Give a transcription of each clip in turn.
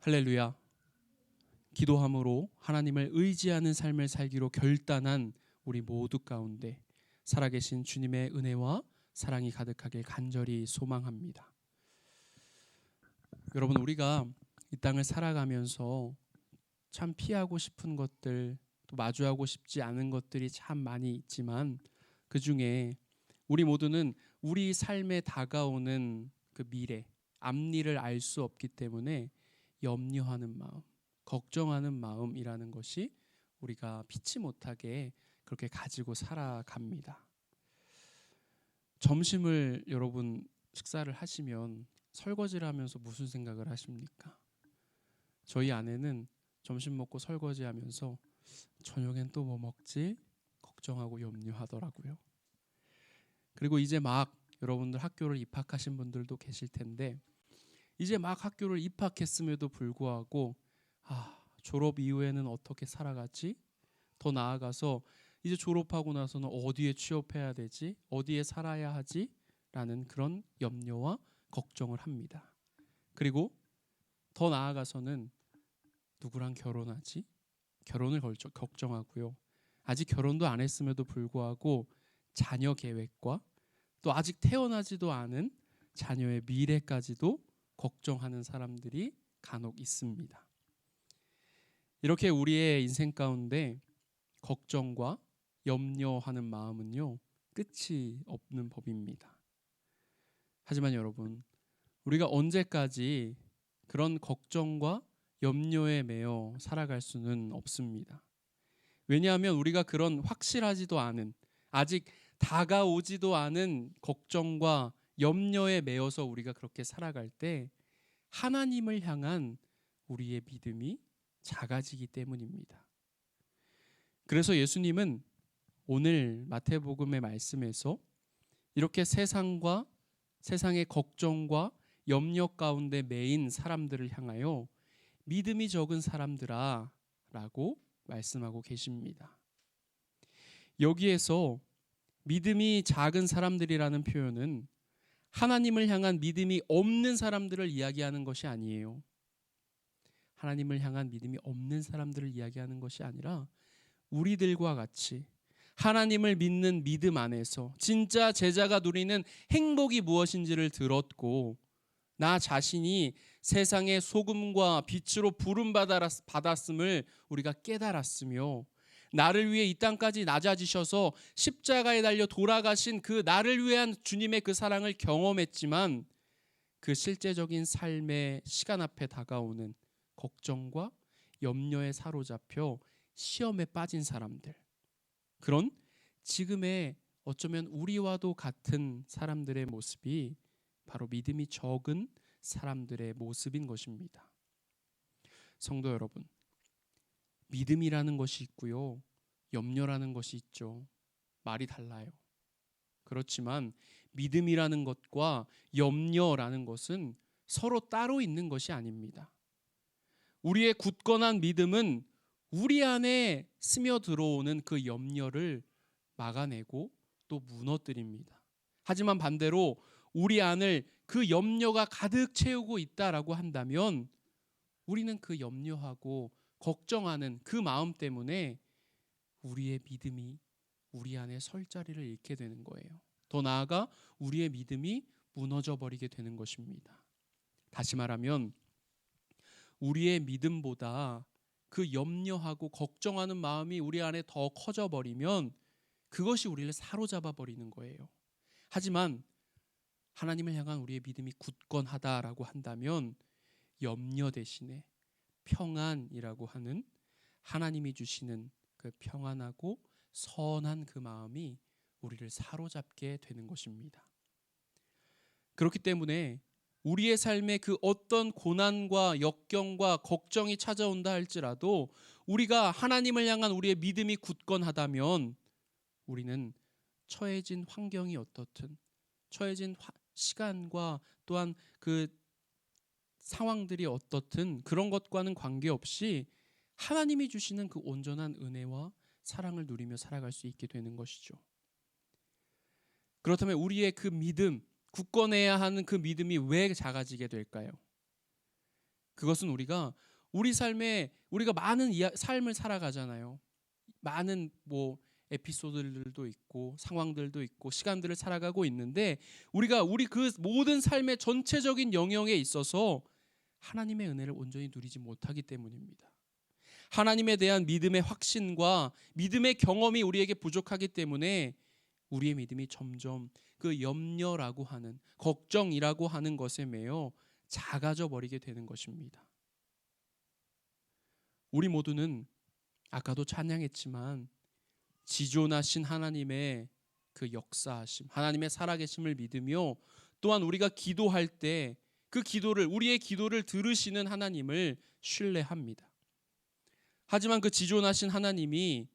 할렐루야. 기도함으로 하나님을 의지하는 삶을 살기로 결단한 우리 모두 가운데 살아계신 주님의 은혜와 사랑이 가득하길 간절히 소망합니다. 여러분, 우리가 이 땅을 살아가면서 참 피하고 싶은 것들, 또 마주하고 싶지 않은 것들이 참 많이 있지만 그 중에 우리 모두는 우리 삶에 다가오는 그 미래, 앞일을 알 수 없기 때문에 염려하는 마음, 걱정하는 마음이라는 것이 우리가 피치 못하게 그렇게 가지고 살아갑니다. 점심을 여러분 식사를 하시면 설거지를 하면서 무슨 생각을 하십니까? 저희 아내는 점심 먹고 설거지하면서 저녁엔 또 뭐 먹지? 걱정하고 염려하더라고요. 그리고 이제 막 여러분들 학교를 입학하신 분들도 계실 텐데 이제 막 학교를 입학했음에도 불구하고 졸업 이후에는 어떻게 살아가지? 더 나아가서 이제 졸업하고 나서는 어디에 취업해야 되지? 어디에 살아야 하지? 라는 그런 염려와 걱정을 합니다. 그리고 더 나아가서는 누구랑 결혼하지? 결혼을 걱정하고요. 아직 결혼도 안 했음에도 불구하고 자녀 계획과 또 아직 태어나지도 않은 자녀의 미래까지도 걱정하는 사람들이 간혹 있습니다. 이렇게 우리의 인생 가운데 걱정과 염려하는 마음은요, 끝이 없는 법입니다. 하지만 여러분, 우리가 언제까지 그런 걱정과 염려에 매여 살아갈 수는 없습니다. 왜냐하면 우리가 그런 확실하지도 않은, 아직 다가오지도 않은 걱정과 염려에 매여서 우리가 그렇게 살아갈 때 하나님을 향한 우리의 믿음이 작아지기 때문입니다. 그래서 예수님은 오늘 마태복음의 말씀에서 이렇게 세상의 걱정과 염려 가운데 매인 사람들을 향하여 믿음이 적은 사람들아 라고 말씀하고 계십니다. 여기에서 믿음이 작은 사람들이라는 표현은 하나님을 향한 믿음이 없는 사람들을 이야기하는 것이 아니에요. 하나님을 향한 믿음이 없는 사람들을 이야기하는 것이 아니라 우리들과 같이 하나님을 믿는 믿음 안에서 진짜 제자가 누리는 행복이 무엇인지를 들었고 나 자신이 세상의 소금과 빛으로 부름받았음을 우리가 깨달았으며 나를 위해 이 땅까지 낮아지셔서 십자가에 달려 돌아가신 그 나를 위한 주님의 그 사랑을 경험했지만 그 실제적인 삶의 시간 앞에 다가오는 걱정과 염려에 사로잡혀 시험에 빠진 사람들, 그런 지금의 어쩌면 우리와도 같은 사람들의 모습이 바로 믿음이 적은 사람들의 모습인 것입니다. 성도 여러분, 믿음이라는 것이 있고요, 염려라는 것이 있죠. 말이 달라요. 그렇지만 믿음이라는 것과 염려라는 것은 서로 따로 있는 것이 아닙니다. 우리의 굳건한 믿음은 우리 안에 스며들어오는 그 염려를 막아내고 또 무너뜨립니다. 하지만 반대로 우리 안을 그 염려가 가득 채우고 있다라고 한다면 우리는 그 염려하고 걱정하는 그 마음 때문에 우리의 믿음이 우리 안에 설 자리를 잃게 되는 거예요. 더 나아가 우리의 믿음이 무너져 버리게 되는 것입니다. 다시 말하면 우리의 믿음보다 그 염려하고 걱정하는 마음이 우리 안에 더 커져 버리면 그것이 우리를 사로잡아 버리는 거예요. 하지만 하나님을 향한 우리의 믿음이 굳건하다라고 한다면 염려 대신에 평안이라고 하는 하나님이 주시는 그 평안하고 선한 그 마음이 우리를 사로잡게 되는 것입니다. 그렇기 때문에 우리의 삶에 그 어떤 고난과 역경과 걱정이 찾아온다 할지라도 우리가 하나님을 향한 우리의 믿음이 굳건하다면 우리는 처해진 환경이 어떻든 처해진 시간과 또한 그 상황들이 어떻든 그런 것과는 관계없이 하나님이 주시는 그 온전한 은혜와 사랑을 누리며 살아갈 수 있게 되는 것이죠. 그렇다면 우리의 그 믿음, 굳건해야 하는 그 믿음이 왜 작아지게 될까요? 그것은 우리 삶에 우리가 많은 삶을 살아가잖아요. 많은 에피소드들도 있고 상황들도 있고 시간들을 살아가고 있는데 우리 그 모든 삶의 전체적인 영역에 있어서 하나님의 은혜를 온전히 누리지 못하기 때문입니다. 하나님에 대한 믿음의 확신과 믿음의 경험이 우리에게 부족하기 때문에 우리의 믿음이 점점 그 염려라고 하는 걱정이라고 하는 것에 매여 작아져 버리게 되는 것입니다. 우리 모두는 아까도 찬양했지만 지존하신 하나님의 그 역사하심, 하나님의 살아계심을 믿으며 또한 우리가 기도할 때 그 우리의 기도를 들으시는 하나님을 신뢰합니다. 하지만 그 지존하신 하나님이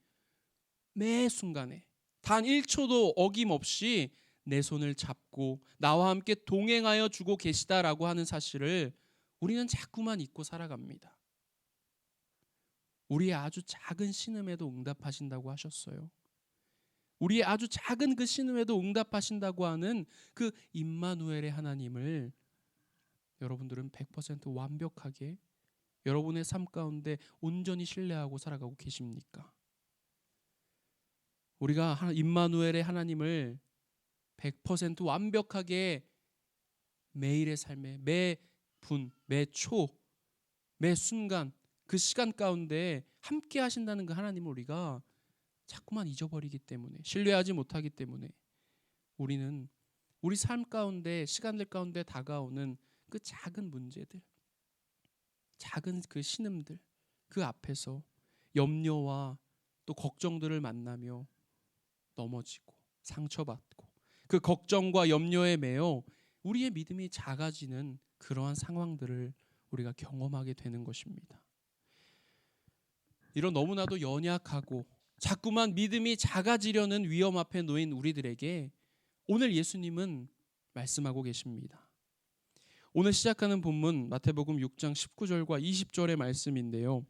매 순간에 단 1초도 어김없이 내 손을 잡고 나와 함께 동행하여 주고 계시다라고 하는 사실을 우리는 자꾸만 잊고 살아갑니다. 우리의 아주 작은 신음에도 응답하신다고 하셨어요. 우리의 아주 작은 그 신음에도 응답하신다고 하는 그 임마누엘의 하나님을 여러분들은 100% 완벽하게 여러분의 삶 가운데 온전히 신뢰하고 살아가고 계십니까? 우리가 임마누엘의 하나님을 100% 완벽하게 매일의 삶에 매 분, 매 초, 매 순간 그 시간 가운데 함께 하신다는 그 하나님을 우리가 자꾸만 잊어버리기 때문에 신뢰하지 못하기 때문에 우리는 우리 삶 가운데 시간들 가운데 다가오는 그 작은 문제들 작은 그 신음들 그 앞에서 염려와 또 걱정들을 만나며 넘어지고 상처받고 그 걱정과 염려에 매여 우리의 믿음이 작아지는 그러한 상황들을 우리가 경험하게 되는 것입니다. 이런 너무나도 연약하고 자꾸만 믿음이 작아지려는 위험 앞에 놓인 우리들에게 오늘 예수님은 말씀하고 계십니다. 오늘 시작하는 본문 마태복음 6장 19절과 20절의 말씀인데요.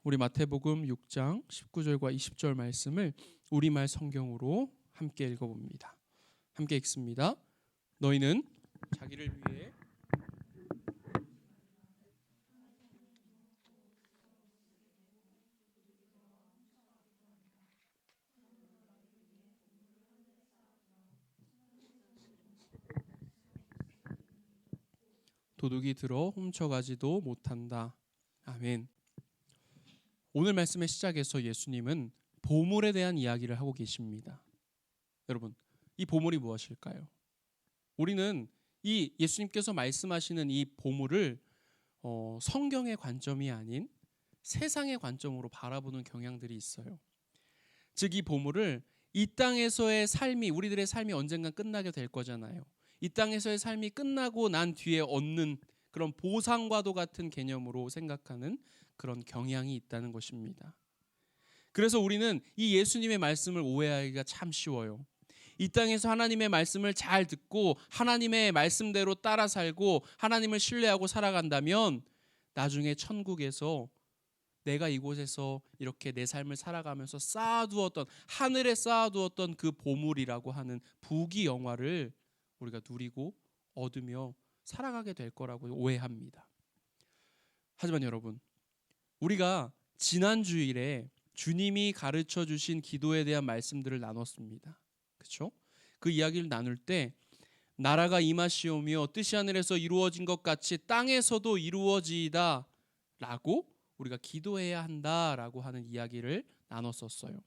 우리 마태복음 6장 19절과 20절 말씀을 우리말 성경으로 함께 읽어봅니다. 함께 읽습니다. 너희는 자기를 위해 도둑이 들어 훔쳐가지도 못한다. 아멘. 오늘 말씀의 시작에서 예수님은 보물에 대한 이야기를 하고 계십니다. 여러분, 이 보물이 무엇일까요? 우리는 이 예수님께서 말씀하시는 이 보물을 성경의 관점이 아닌 세상의 관점으로 바라보는 경향들이 있어요. 즉 이 보물을 이 땅에서의 삶이 우리들의 삶이 언젠간 끝나게 될 거잖아요. 이 땅에서의 삶이 끝나고 난 뒤에 얻는 그런 보상과도 같은 개념으로 생각하는 그런 경향이 있다는 것입니다. 그래서 우리는 이 예수님의 말씀을 오해하기가 참 쉬워요. 이 땅에서 하나님의 말씀을 잘 듣고 하나님의 말씀대로 따라 살고 하나님을 신뢰하고 살아간다면 나중에 천국에서 내가 이곳에서 이렇게 내 삶을 살아가면서 쌓아두었던 하늘에 쌓아두었던 그 보물이라고 하는 부귀 영화를 우리가 누리고 얻으며 살아가게 될 거라고 오해합니다. 하지만 여러분, 우리가 지난 주일에 주님이 가르쳐 주신 기도에 대한 말씀들을 나눴습니다. 그렇죠? 그 이야기를 나눌 때 나라가 임하시오며 뜻이 하늘에서 이루어진 것 같이 땅에서도 이루어지이다 라고 우리가 기도해야 한다라고 하는 이야기를 나눴었어요.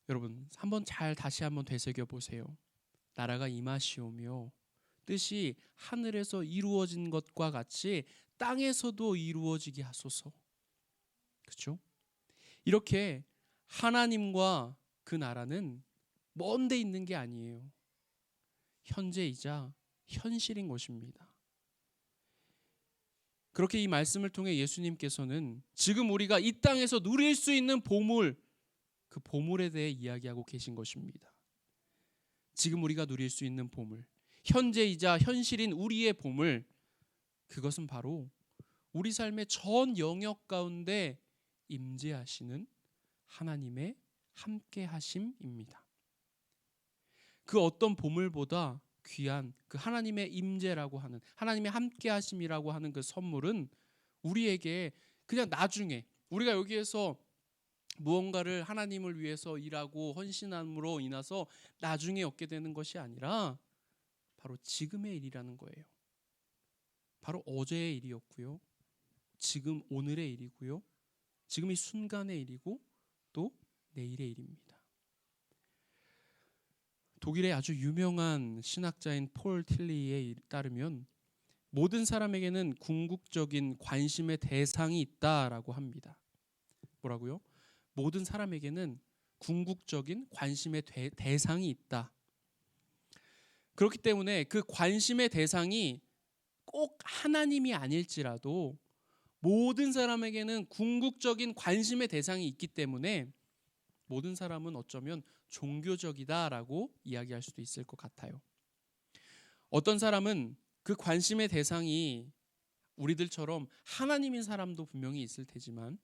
여러분, 다시 한번 되새겨 보세요. 나라가 임하시오며 뜻이 하늘에서 이루어진 것과 같이 땅에서도 이루어지게 하소서. 그렇죠? 이렇게 하나님과 그 나라는 먼 데 있는 게 아니에요. 현재이자 현실인 것입니다. 그렇게 이 말씀을 통해 예수님께서는 지금 우리가 이 땅에서 누릴 수 있는 보물, 그 보물에 대해 이야기하고 계신 것입니다. 지금 우리가 누릴 수 있는 보물, 현재이자 현실인 우리의 보물, 그것은 바로 우리 삶의 전 영역 가운데 임재하시는 하나님의 함께 하심입니다. 그 어떤 보물보다 귀한 그 하나님의 임재라고 하는, 하나님의 함께하심이라고 하는 그 선물은 우리에게 그냥 나중에 우리가 여기에서 무언가를 하나님을 위해서 일하고 헌신함으로 인해서 나중에 얻게 되는 것이 아니라 바로 지금의 일이라는 거예요. 바로 어제의 일이었고요, 지금 오늘의 일이고요, 지금 이 순간의 일이고 또 내일의 일입니다. 독일의 아주 유명한 신학자인 폴 틸리에 따르면 모든 사람에게는 궁극적인 관심의 대상이 있다라고 합니다. 뭐라고요? 모든 사람에게는 궁극적인 관심의 대상이 있다. 그렇기 때문에 그 관심의 대상이 꼭 하나님이 아닐지라도 모든 사람에게는 궁극적인 관심의 대상이 있기 때문에 모든 사람은 어쩌면 종교적이다라고 이야기할 수도 있을 것 같아요. 어떤 사람은 그 관심의 대상이 우리들처럼 하나님인 사람도 분명히 있을 테지만,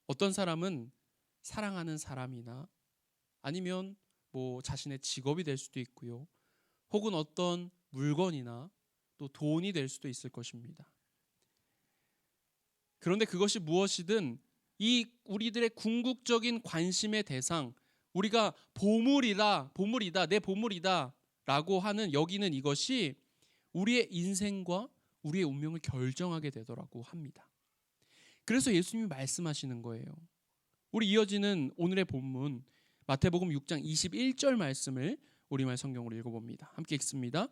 어떤 사람은 사랑하는 사람이나 아니면 뭐 자신의 직업이 될 수도 있고요, 혹은 어떤 물건이나 또 돈이 될 수도 있을 것입니다. 그런데 그것이 무엇이든 이 우리들의 궁극적인 관심의 대상, 우리가 보물이다, 내 보물이다 라고 하는 여기는 이것이 우리의 인생과 우리의 운명을 결정하게 되더라고 합니다. 그래서 예수님이 말씀하시는 거예요. 우리 이어지는 오늘의 본문 마태복음 6장 21절 말씀을 우리말 성경으로 읽어봅니다. 함께 읽습니다.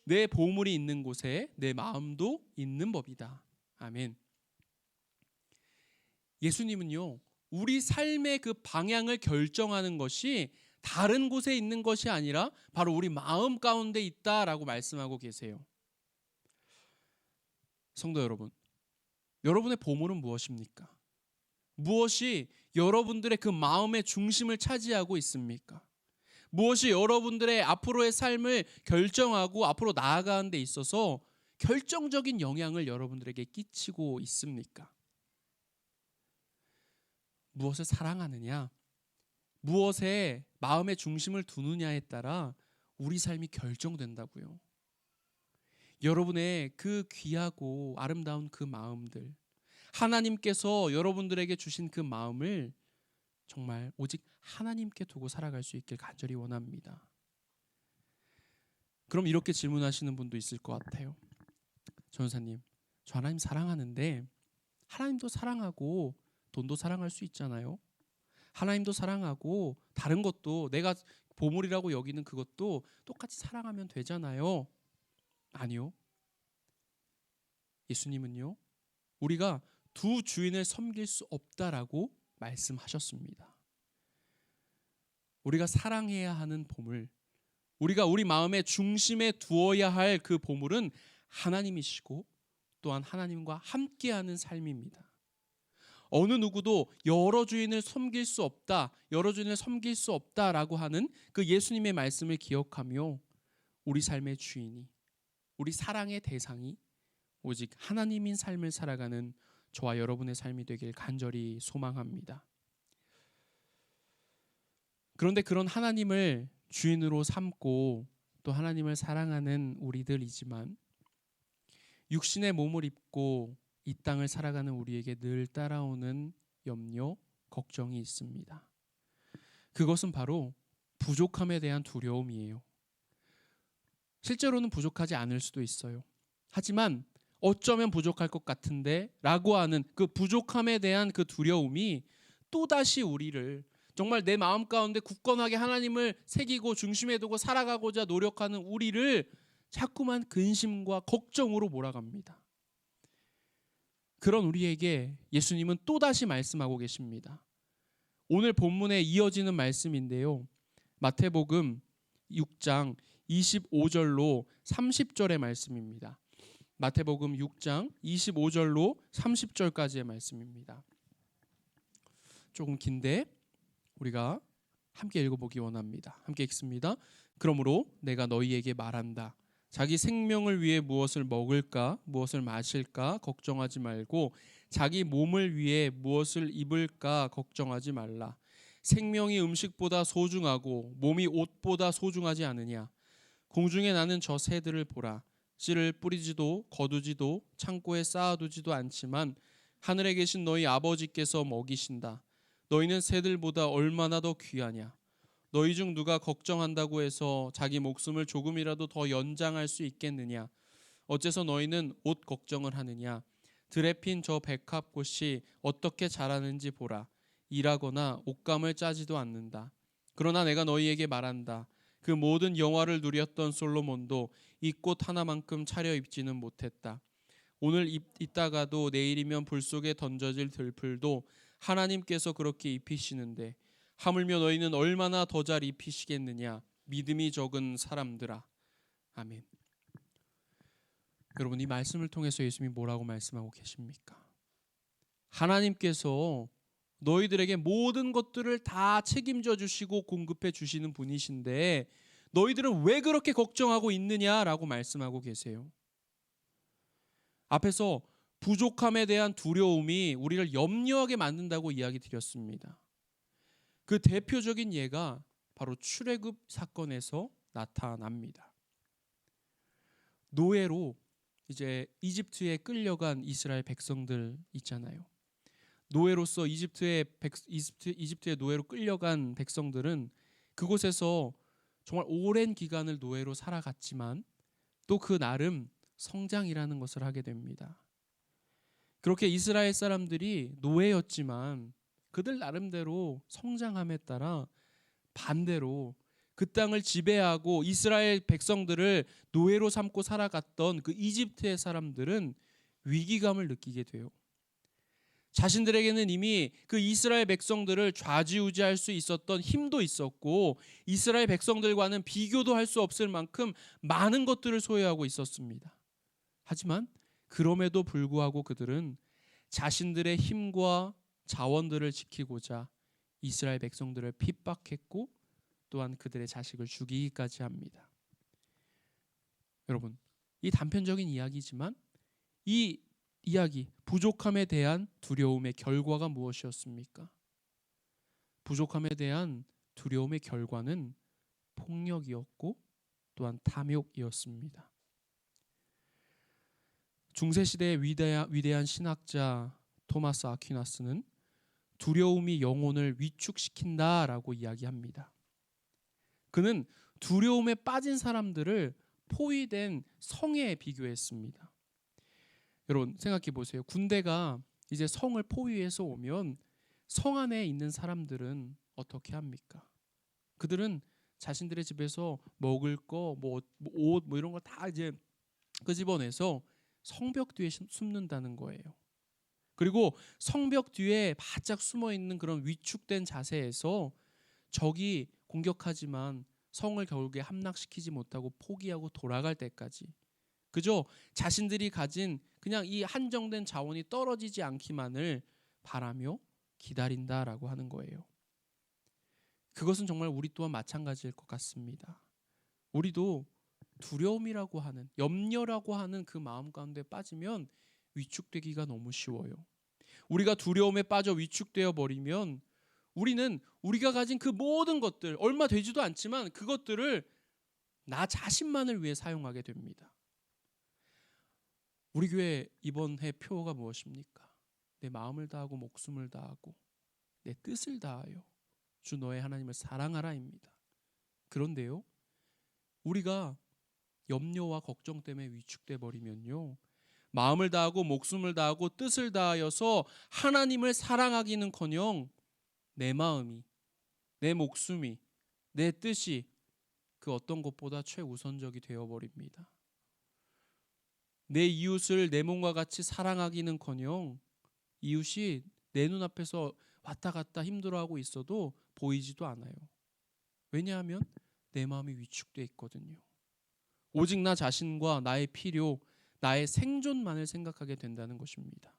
내 보물이 있는 곳에 내 마음도 있는 법이다. 아멘. 예수님은요, 우리 삶의 그 방향을 결정하는 것이 다른 곳에 있는 것이 아니라 바로 우리 마음 가운데 있다라고 말씀하고 계세요. 성도 여러분, 여러분의 보물은 무엇입니까? 무엇이 여러분들의 그 마음의 중심을 차지하고 있습니까? 무엇이 여러분들의 앞으로의 삶을 결정하고 앞으로 나아가는 데 있어서 결정적인 영향을 여러분들에게 끼치고 있습니까? 무엇을 사랑하느냐, 무엇에 마음의 중심을 두느냐에 따라 우리 삶이 결정된다고요. 여러분의 그 귀하고 아름다운 그 마음들, 하나님께서 여러분들에게 주신 그 마음을 정말 오직 하나님께 두고 살아갈 수 있길 간절히 원합니다. 그럼 이렇게 질문하시는 분도 있을 것 같아요. 전사님, 저 하나님 사랑하는데 하나님도 사랑하고 돈도 사랑할 수 있잖아요. 하나님도 사랑하고 다른 것도 내가 보물이라고 여기는 그것도 똑같이 사랑하면 되잖아요. 아니요. 예수님은요, 우리가 두 주인을 섬길 수 없다라고 말씀하셨습니다. 우리가 사랑해야 하는 보물, 우리가 우리 마음의 중심에 두어야 할 그 보물은 하나님이시고 또한 하나님과 함께하는 삶입니다. 어느 누구도 여러 주인을 섬길 수 없다라고 하는 그 예수님의 말씀을 기억하며 우리 삶의 주인이, 우리 사랑의 대상이 오직 하나님인 삶을 살아가는 저와 여러분의 삶이 되길 간절히 소망합니다. 그런데 그런 하나님을 주인으로 삼고 또 하나님을 사랑하는 우리들이지만 육신의 몸을 입고 이 땅을 살아가는 우리에게 늘 따라오는 염려, 걱정이 있습니다. 그것은 바로 부족함에 대한 두려움이에요. 실제로는 부족하지 않을 수도 있어요. 하지만 어쩌면 부족할 것 같은데 라고 하는 그 부족함에 대한 그 두려움이 또다시 우리를 정말 내 마음 가운데 굳건하게 하나님을 새기고 중심에 두고 살아가고자 노력하는 우리를 자꾸만 근심과 걱정으로 몰아갑니다. 그런 우리에게 예수님은 또다시 말씀하고 계십니다. 오늘 본문에 이어지는 말씀인데요, 마태복음 6장 25절로 30절의 말씀입니다. 마태복음 6장 25절로 30절까지의 말씀입니다. 조금 긴데 우리가 함께 읽어보기 원합니다. 함께 읽습니다. 그러므로 내가 너희에게 말한다. 자기 생명을 위해 무엇을 먹을까 무엇을 마실까 걱정하지 말고 자기 몸을 위해 무엇을 입을까 걱정하지 말라. 생명이 음식보다 소중하고 몸이 옷보다 소중하지 않으냐. 공중에 나는 저 새들을 보라. 씨를 뿌리지도 거두지도 창고에 쌓아두지도 않지만 하늘에 계신 너희 아버지께서 먹이신다. 너희는 새들보다 얼마나 더 귀하냐. 너희 중 누가 걱정한다고 해서 자기 목숨을 조금이라도 더 연장할 수 있겠느냐. 어째서 너희는 옷 걱정을 하느냐. 들에 핀 저 백합꽃이 어떻게 자라는지 보라. 일하거나 옷감을 짜지도 않는다. 그러나 내가 너희에게 말한다. 그 모든 영화를 누렸던 솔로몬도 이 꽃 하나만큼 차려입지는 못했다. 오늘 입다가도 내일이면 불 속에 던져질 들풀도 하나님께서 그렇게 입히시는데 하물며 너희는 얼마나 더 잘 입히시겠느냐. 믿음이 적은 사람들아. 아멘. 여러분, 이 말씀을 통해서 예수님이 뭐라고 말씀하고 계십니까? 하나님께서 너희들에게 모든 것들을 다 책임져 주시고 공급해 주시는 분이신데 너희들은 왜 그렇게 걱정하고 있느냐라고 말씀하고 계세요. 앞에서 부족함에 대한 두려움이 우리를 염려하게 만든다고 이야기 드렸습니다. 그 대표적인 예가 바로 출애굽 사건에서 나타납니다. 노예로 이제 이집트에 끌려간 이스라엘 백성들 있잖아요. 노예로서 이집트의 노예로 끌려간 백성들은 그곳에서 정말 오랜 기간을 노예로 살아갔지만 또 그 나름 성장이라는 것을 하게 됩니다. 그렇게 이스라엘 사람들이 노예였지만 그들 나름대로 성장함에 따라 반대로 그 땅을 지배하고 이스라엘 백성들을 노예로 삼고 살아갔던 그 이집트의 사람들은 위기감을 느끼게 돼요. 자신들에게는 이미 그 이스라엘 백성들을 좌지우지할 수 있었던 힘도 있었고 이스라엘 백성들과는 비교도 할 수 없을 만큼 많은 것들을 소유하고 있었습니다. 하지만 그럼에도 불구하고 그들은 자신들의 힘과 자원들을 지키고자 이스라엘 백성들을 핍박했고 또한 그들의 자식을 죽이기까지 합니다. 여러분, 이 단편적인 이야기지만 이 이야기, 부족함에 대한 두려움의 결과가 무엇이었습니까? 부족함에 대한 두려움의 결과는 폭력이었고 또한 탐욕이었습니다. 중세시대의 위대한 신학자 토마스 아퀴나스는 두려움이 영혼을 위축시킨다라고 이야기합니다. 그는 두려움에 빠진 사람들을 포위된 성에 비교했습니다. 여러분 생각해 보세요. 군대가 이제 성을 포위해서 오면 성 안에 있는 사람들은 어떻게 합니까? 그들은 자신들의 집에서 먹을 거, 옷, 이런 거 다 이제 끄집어내서 성벽 뒤에 숨는다는 거예요. 그리고 성벽 뒤에 바짝 숨어 있는 그런 위축된 자세에서 적이 공격하지만 성을 결국에 함락시키지 못하고 포기하고 돌아갈 때까지 그저 자신들이 가진 그냥 이 한정된 자원이 떨어지지 않기만을 바라며 기다린다라고 하는 거예요. 그것은 정말 우리 또한 마찬가지일 것 같습니다. 우리도 두려움이라고 하는, 염려라고 하는 그 마음 가운데 빠지면 위축되기가 너무 쉬워요. 우리가 두려움에 빠져 위축되어 버리면 우리는 우리가 가진 그 모든 것들, 얼마 되지도 않지만 그것들을 나 자신만을 위해 사용하게 됩니다. 우리 교회 이번 해 표어가 무엇입니까? 내 마음을 다하고 목숨을 다하고 내 뜻을 다하여 주 너의 하나님을 사랑하라입니다. 그런데요, 우리가 염려와 걱정 때문에 위축돼 버리면요, 마음을 다하고 목숨을 다하고 뜻을 다하여서 하나님을 사랑하기는커녕 내 마음이, 내 목숨이, 내 뜻이 그 어떤 것보다 최우선적이 되어버립니다. 내 이웃을 내 몸과 같이 사랑하기는커녕 이웃이 내 눈앞에서 왔다 갔다 힘들어하고 있어도 보이지도 않아요. 왜냐하면 내 마음이 위축되어 있거든요. 오직 나 자신과 나의 필요, 나의 생존만을 생각하게 된다는 것입니다.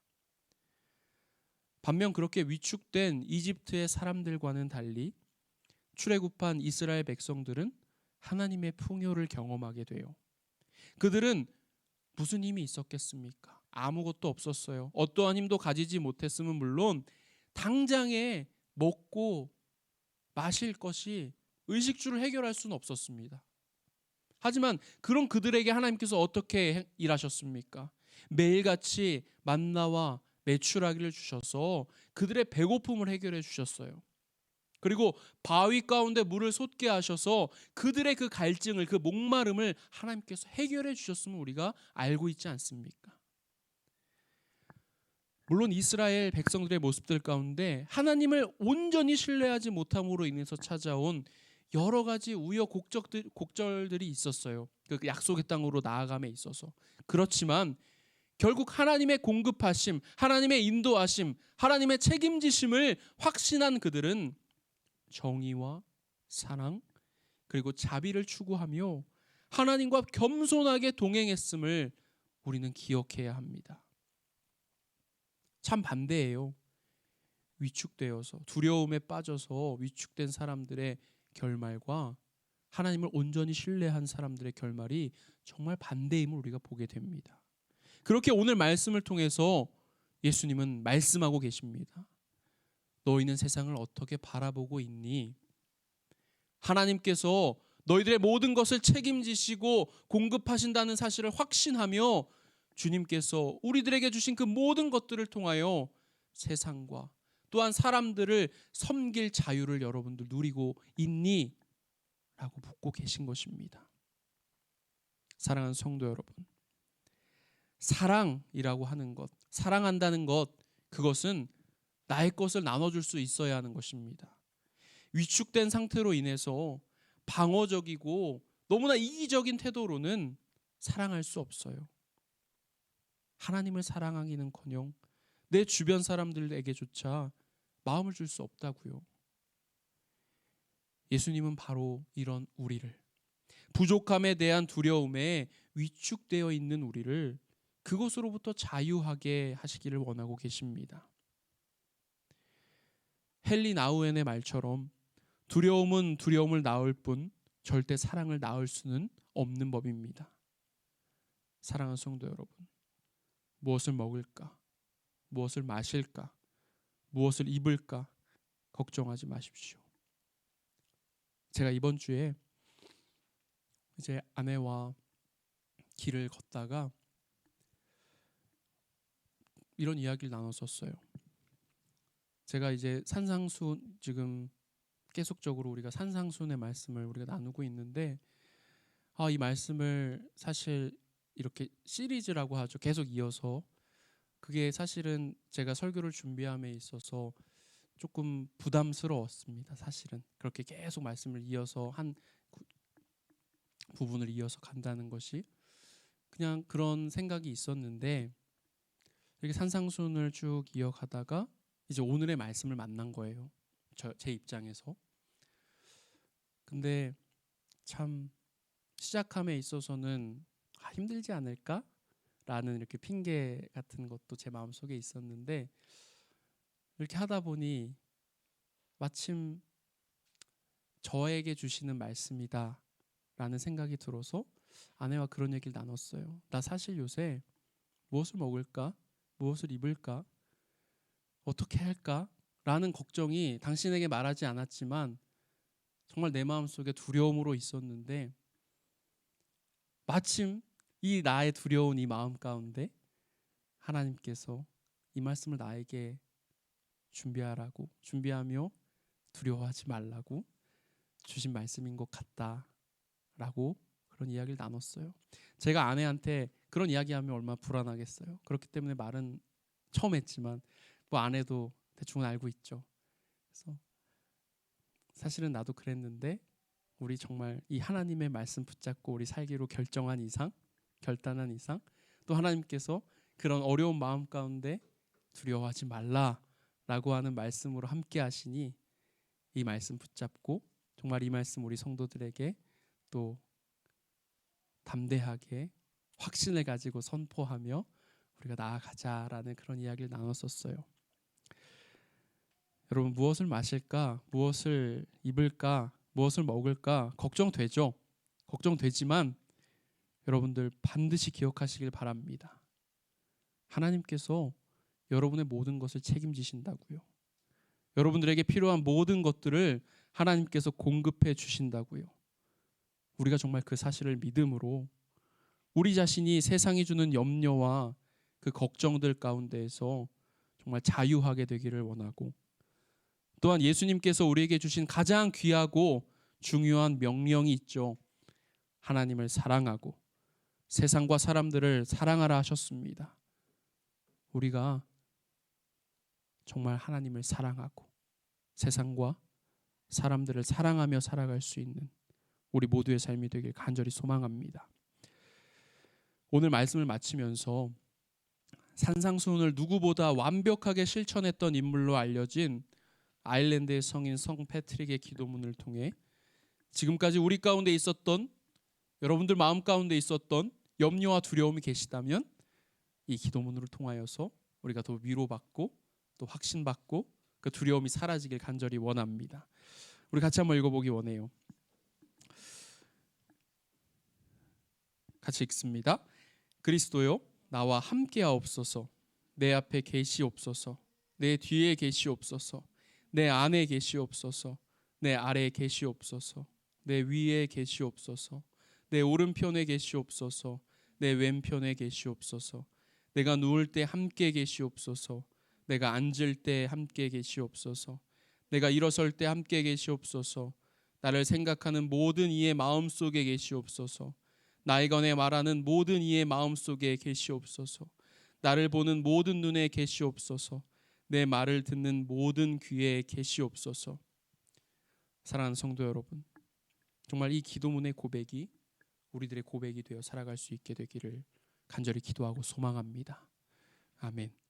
반면 그렇게 위축된 이집트의 사람들과는 달리 출애굽한 이스라엘 백성들은 하나님의 풍요를 경험하게 돼요. 그들은 무슨 힘이 있었겠습니까? 아무것도 없었어요. 어떠한 힘도 가지지 못했으면 물론 당장에 먹고 마실 것이 의식주를 해결할 수는 없었습니다. 하지만 그런 그들에게 하나님께서 어떻게 일하셨습니까? 매일같이 만나와 메추라기를 주셔서 그들의 배고픔을 해결해 주셨어요. 그리고 바위 가운데 물을 솟게 하셔서 그들의 그 갈증을, 그 목마름을 하나님께서 해결해 주셨음을 우리가 알고 있지 않습니까? 물론 이스라엘 백성들의 모습들 가운데 하나님을 온전히 신뢰하지 못함으로 인해서 찾아온 여러 가지 우여곡절들이 있었어요. 그 약속의 땅으로 나아감에 있어서. 그렇지만 결국 하나님의 공급하심, 하나님의 인도하심, 하나님의 책임지심을 확신한 그들은 정의와 사랑 그리고 자비를 추구하며 하나님과 겸손하게 동행했음을 우리는 기억해야 합니다. 참 반대예요. 위축되어서 두려움에 빠져서 위축된 사람들의 결말과 하나님을 온전히 신뢰한 사람들의 결말이 정말 반대임을 우리가 보게 됩니다. 그렇게 오늘 말씀을 통해서 예수님은 말씀하고 계십니다. 너희는 세상을 어떻게 바라보고 있니? 하나님께서 너희들의 모든 것을 책임지시고 공급하신다는 사실을 확신하며 주님께서 우리들에게 주신 그 모든 것들을 통하여 세상과 또한 사람들을 섬길 자유를 여러분들 누리고 있니? 라고 묻고 계신 것입니다. 사랑하는 성도 여러분, 사랑이라고 하는 것, 사랑한다는 것, 그것은 나의 것을 나눠줄 수 있어야 하는 것입니다. 위축된 상태로 인해서 방어적이고 너무나 이기적인 태도로는 사랑할 수 없어요. 하나님을 사랑하기는커녕 내 주변 사람들에게조차 마음을 줄 수 없다고요. 예수님은 바로 이런 우리를, 부족함에 대한 두려움에 위축되어 있는 우리를 그것으로부터 자유하게 하시기를 원하고 계십니다. 헨리 나우엔의 말처럼 두려움은 두려움을 낳을 뿐 절대 사랑을 낳을 수는 없는 법입니다. 사랑하는 성도 여러분, 무엇을 먹을까? 무엇을 마실까? 무엇을 입을까? 걱정하지 마십시오. 제가 이번 주에 이제 아내와 길을 걷다가 이런 이야기를 나눴었어요. 제가 이제 산상순, 지금 계속적으로 우리가 산상순의 말씀을 우리가 나누고 있는데 이 말씀을 사실 이렇게 시리즈라고 하죠. 계속 이어서, 그게 사실은 제가 설교를 준비함에 있어서 조금 부담스러웠습니다. 사실은 그렇게 계속 말씀을 이어서 한 부분을 이어서 간다는 것이 그냥 그런 생각이 있었는데, 이렇게 산상순을 쭉 이어가다가 이제 오늘의 말씀을 만난 거예요. 제 입장에서. 근데 참 시작함에 있어서는 힘들지 않을까? 라는 이렇게 핑계 같은 것도 제 마음속에 있었는데, 이렇게 하다 보니 마침 저에게 주시는 말씀이다 라는 생각이 들어서 아내와 그런 얘기를 나눴어요. 나 사실 요새 무엇을 먹을까? 무엇을 입을까? 어떻게 할까? 라는 걱정이 당신에게 말하지 않았지만 정말 내 마음속에 두려움으로 있었는데, 마침 이 나의 두려운 이 마음 가운데 하나님께서 이 말씀을 나에게 준비하며 두려워하지 말라고 주신 말씀인 것 같다라고 그런 이야기를 나눴어요. 제가 아내한테 그런 이야기하면 얼마나 불안하겠어요. 그렇기 때문에 말은 처음 했지만 뭐 아내도 대충 알고 있죠. 그래서 사실은 나도 그랬는데 우리 정말 이 하나님의 말씀 붙잡고 우리 살기로 결단한 이상 또 하나님께서 그런 어려운 마음 가운데 두려워하지 말라라고 하는 말씀으로 함께 하시니 이 말씀 붙잡고 정말 이 말씀 우리 성도들에게 또 담대하게 확신을 가지고 선포하며 우리가 나아가자라는 그런 이야기를 나눴었어요. 여러분, 무엇을 마실까? 무엇을 입을까? 무엇을 먹을까? 걱정되죠. 걱정되지만 여러분들 반드시 기억하시길 바랍니다. 하나님께서 여러분의 모든 것을 책임지신다고요. 여러분들에게 필요한 모든 것들을 하나님께서 공급해 주신다고요. 우리가 정말 그 사실을 믿음으로 우리 자신이 세상이 주는 염려와 그 걱정들 가운데에서 정말 자유하게 되기를 원하고, 또한 예수님께서 우리에게 주신 가장 귀하고 중요한 명령이 있죠. 하나님을 사랑하고 세상과 사람들을 사랑하라 하셨습니다. 우리가 정말 하나님을 사랑하고 세상과 사람들을 사랑하며 살아갈 수 있는 우리 모두의 삶이 되길 간절히 소망합니다. 오늘 말씀을 마치면서 산상수훈을 누구보다 완벽하게 실천했던 인물로 알려진 아일랜드의 성인 성 패트릭의 기도문을 통해 지금까지 우리 가운데 있었던, 여러분들 마음 가운데 있었던 염려와 두려움이 계시다면 이 기도문을 통하여서 우리가 더 위로받고 또 확신받고 그 두려움이 사라지길 간절히 원합니다. 우리 같이 한번 읽어보기 원해요. 같이 읽습니다. 그리스도요, 나와 함께하옵소서. 내 앞에 계시옵소서. 내 뒤에 계시옵소서. 내 안에 계시옵소서. 내 아래에 계시옵소서. 내 위에 계시옵소서. 내 오른편에 계시옵소서. 내 왼편에 계시옵소서. 내가 누울 때 함께 계시옵소서. 내가 앉을 때 함께 계시옵소서. 내가 일어설 때 함께 계시옵소서. 나를 생각하는 모든 이의 마음속에 계시옵소서. 나에 관해 말하는 모든 이의 마음속에 계시옵소서. 나를 보는 모든 눈에 계시옵소서. 내 말을 듣는 모든 귀에 계시옵소서. 사랑하는 성도 여러분, 정말 이 기도문의 고백이 우리들의 고백이 되어 살아갈 수 있게 되기를 간절히 기도하고 소망합니다. 아멘.